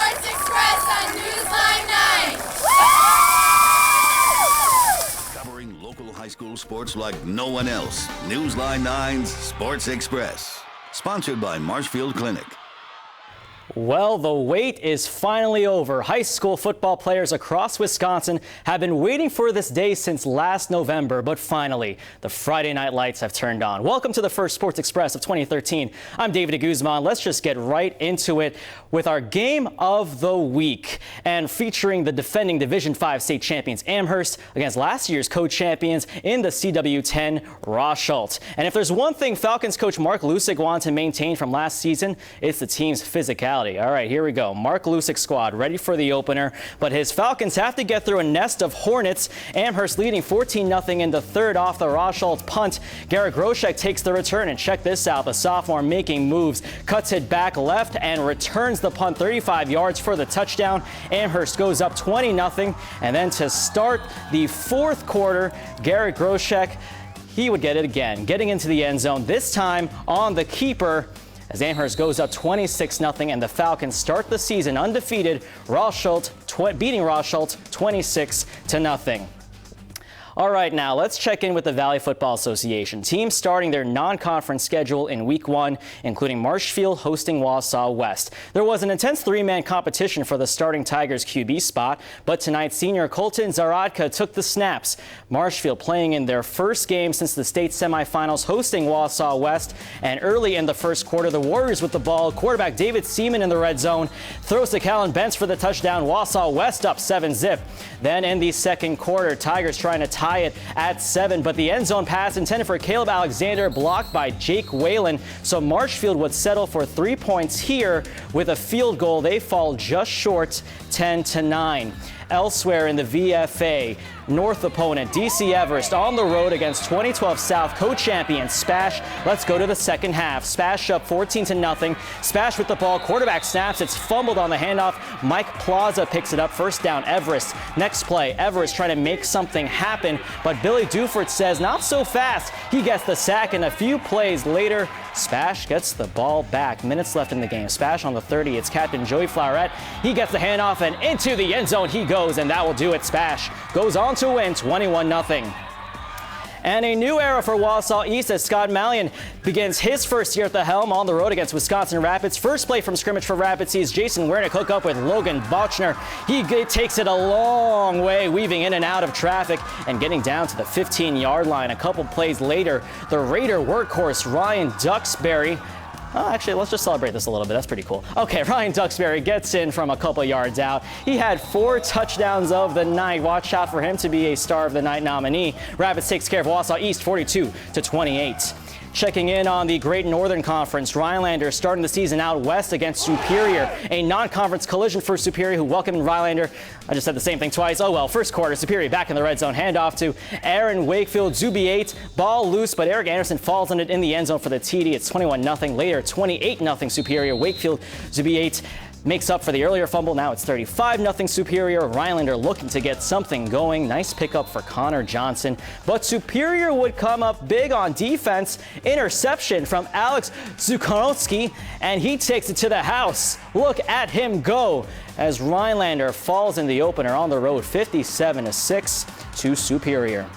Sports Express on Newsline 9. Covering local high school sports like no one else. Newsline 9's Sports Express. Sponsored by Marshfield Clinic. Well, the wait is finally over. High school football players across Wisconsin have been waiting for this day since last November, but finally, the Friday night lights have turned on. Welcome to the first Sports Express of 2013. I'm David Guzman. Let's just get right into it with our game of the week, and featuring the defending Division 5 state champions Amherst against last year's co-champions in the CW10 Rosholt. And if there's one thing Falcons coach Mark Lusick wanted to maintain from last season, it's the team's physicality. All right, here we go. Mark Lusick's squad ready for the opener, but his Falcons have to get through a nest of Hornets. Amherst leading 14-0 in the third off the Rosholt punt. Garrett Groshek takes the return, and check this out. The sophomore making moves, cuts it back left and returns the punt 35 yards for the touchdown. Amherst goes up 20-0, and then to start the fourth quarter, Garrett Groshek, he would get it again, getting into the end zone, this time on the keeper, as Amherst goes up 26-0, and the Falcons start the season undefeated, beating Rosholt 26-0. All right, now let's check in with the Valley Football Association. Teams starting their non-conference schedule in Week 1, including Marshfield hosting Wausau West. There was an intense three-man competition for the starting Tigers QB spot, but tonight senior Colton Zaradka took the snaps. Marshfield playing in their first game since the state semifinals, hosting Wausau West, and early in the first quarter, the Warriors with the ball. Quarterback David Seaman in the red zone throws to Callan Bentz for the touchdown. Wausau West up 7-0. Then in the second quarter, Tigers trying to tie it at 7, but the end zone pass intended for Caleb Alexander blocked by Jake Whalen, so Marshfield would settle for 3 points here. With a field goal, they fall just short, 10-9. Elsewhere in the VFA, North opponent DC Everest on the road against 2012 South co-champion Spash. Let's go to the second half. Spash up 14-0. Spash with the ball. Quarterback snaps. It's fumbled on the handoff. Mike Plaza picks it up. First down, Everest. Next play, Everest trying to make something happen, but Billy Dufort says not so fast. He gets the sack, and a few plays later, Spash gets the ball back. Minutes left in the game. Spash on the 30. It's Captain Joey Flowerette. He gets the handoff, and into the end zone he goes, and that will do it. Spash goes on to win 21-0. And a new era for Wausau East as Scott Mallion begins his first year at the helm on the road against Wisconsin Rapids. First play from scrimmage for Rapids sees Jason Wernick hook up with Logan Botchner. He takes it a long way, weaving in and out of traffic and getting down to the 15-yard line. A couple plays later, the Raider workhorse Ryan Duxbury. Oh, actually, let's just celebrate this a little bit. That's pretty cool. Okay, Ryan Duxbury gets in from a couple yards out. He had 4 touchdowns of the night. Watch out for him to be a Star of the Night nominee. Rapids takes care of Wausau East 42-28. Checking in on the Great Northern Conference, Rhinelander starting the season out west against Superior. A non-conference collision for Superior, who welcomed Rhinelander. I just said the same thing twice. Oh well, first quarter, Superior back in the red zone. Handoff to Aaron Wakefield, Zubiate. Ball loose, but Eric Anderson falls on it in the end zone for the TD. It's 21-0. Later, 28-0 Superior. Wakefield, Zubiate makes up for the earlier fumble. Now it's 35-0 Superior. Rhinelander looking to get something going. Nice pickup for Connor Johnson. But Superior would come up big on defense. Interception from Alex Zukonowski, and he takes it to the house. Look at him go as Rhinelander falls in the opener on the road 57-6 to Superior.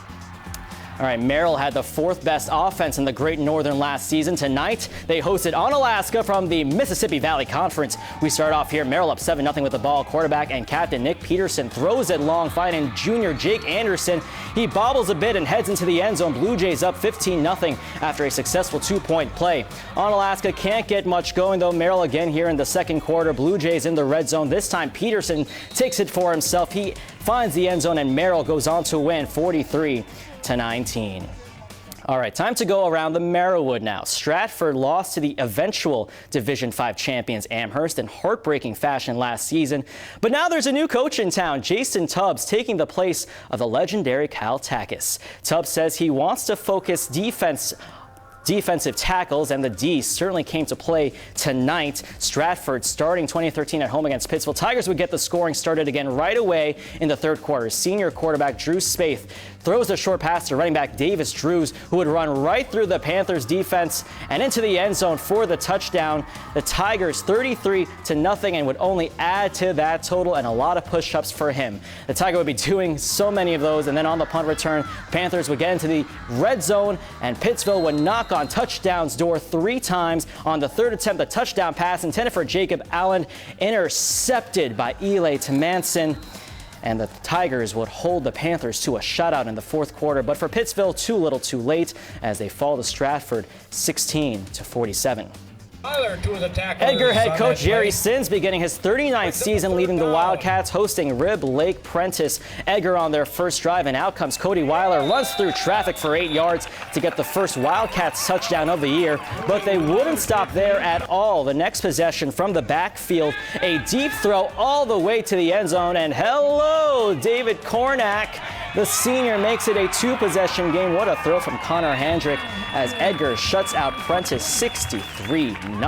All right, Merrill had the 4th best offense in the Great Northern last season. Tonight, they hosted Onalaska from the Mississippi Valley Conference. We start off here, Merrill up 7-0 with the ball. Quarterback and captain Nick Peterson throws it long, finding junior Jake Anderson. He bobbles a bit and heads into the end zone. Blue Jays up 15-0 after a successful 2-point play. Onalaska can't get much going, though. Merrill again here in the second quarter. Blue Jays in the red zone. This time, Peterson takes it for himself. He finds the end zone, and Merrill goes on to win 43-19. All right, time to go around the Merrillwood now. Stratford lost to the eventual Division 5 champions Amherst in heartbreaking fashion last season. But now there's a new coach in town, Jason Tubbs, taking the place of the legendary Kyle Takis. Tubbs says he wants to focus defense defensive tackles, and the D certainly came to play tonight. Stratford starting 2013 at home against Pittsville. Tigers would get the scoring started again right away in the third quarter. Senior quarterback Drew Spaeth throws a short pass to running back Davis Drews, who would run right through the Panthers defense and into the end zone for the touchdown. The Tigers 33-0 and would only add to that total, and a lot of push-ups for him. The Tiger would be doing so many of those, and then on the punt return, Panthers would get into the red zone, and Pittsville would knock on touchdowns door 3 times. On the third attempt, a touchdown pass intended for Jacob Allen, intercepted by Eli Manson. And the Tigers would hold the Panthers to a shutout in the fourth quarter. But for Pittsville, too little too late as they fall to Stratford 16-47. Edgar head coach Jerry Sins beginning his 39th season leading the Wildcats, hosting Rib Lake Prentice. Edgar on their first drive, and out comes Cody Weiler, runs through traffic for 8 yards to get the first Wildcats touchdown of the year. But they wouldn't stop there at all. The next possession from the backfield, a deep throw all the way to the end zone, and hello, David Cornack. The senior makes it a 2-possession game. What a throw from Connor Handrick as Edgar shuts out Prentice 63-0.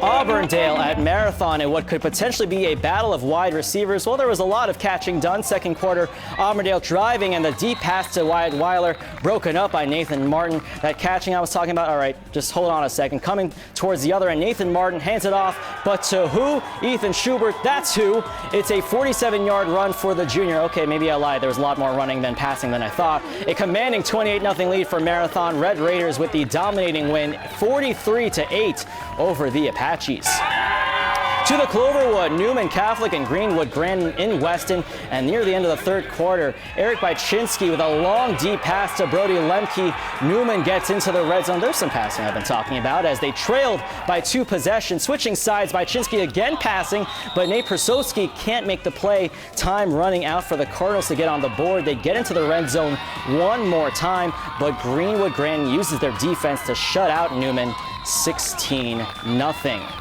Auburndale at Marathon in what could potentially be a battle of wide receivers. Well, there was a lot of catching done. Second quarter, Auburndale driving, and the deep pass to Wyatt Weiler broken up by Nathan Martin. That catching I was talking about, all right, just hold on a second. Coming towards the other, and Nathan Martin hands it off, but to who? Ethan Schubert, that's who. It's a 47-yard run for the junior. Okay, maybe I lied. There was a lot more running than passing than I thought. A commanding 28-0 lead for Marathon. Red Raiders with the dominating win, 43-8 over the Apaches. To the Cloverwood, Newman Catholic and Greenwood Grandin in Weston, and near the end of the third quarter, Eric Byczynski with a long deep pass to Brody Lemke. Newman gets into the red zone. There's some passing I've been talking about as they trailed by 2 possessions. Switching sides, Byczynski again passing, but Nate Persowski can't make the play. Time running out for the Cardinals to get on the board. They get into the red zone one more time, but Greenwood Grandin uses their defense to shut out Newman 16-0.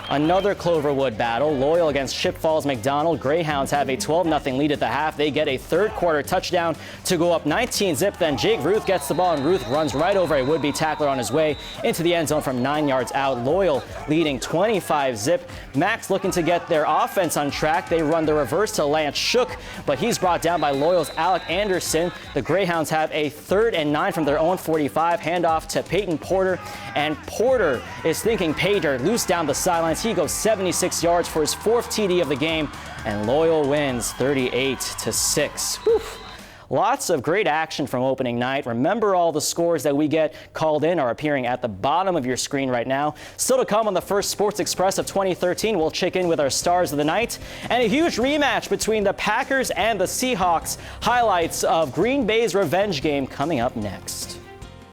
Another Cloverwood battle. Loyal against Chip Falls McDonald. Greyhounds have a 12-0 lead at the half. They get a third quarter touchdown to go up 19-0. Then Jake Ruth gets the ball, and Ruth runs right over a would-be tackler on his way into the end zone from 9 yards out. Loyal leading 25-0. Max looking to get their offense on track. They run the reverse to Lance Shook, but he's brought down by Loyal's Alec Anderson. The Greyhounds have a 3rd and 9 from their own 45. Handoff to Peyton Porter, and Porter is thinking pay dirt. Loose down the sidelines. He goes 76 yards for his 4th TD of the game, and Loyal wins 38-6. Whew. Lots of great action from opening night. Remember, all the scores that we get called in are appearing at the bottom of your screen right now. Still to come on the first Sports Express of 2013, we'll check in with our stars of the night, and a huge rematch between the Packers and the Seahawks. Highlights of Green Bay's revenge game coming up next.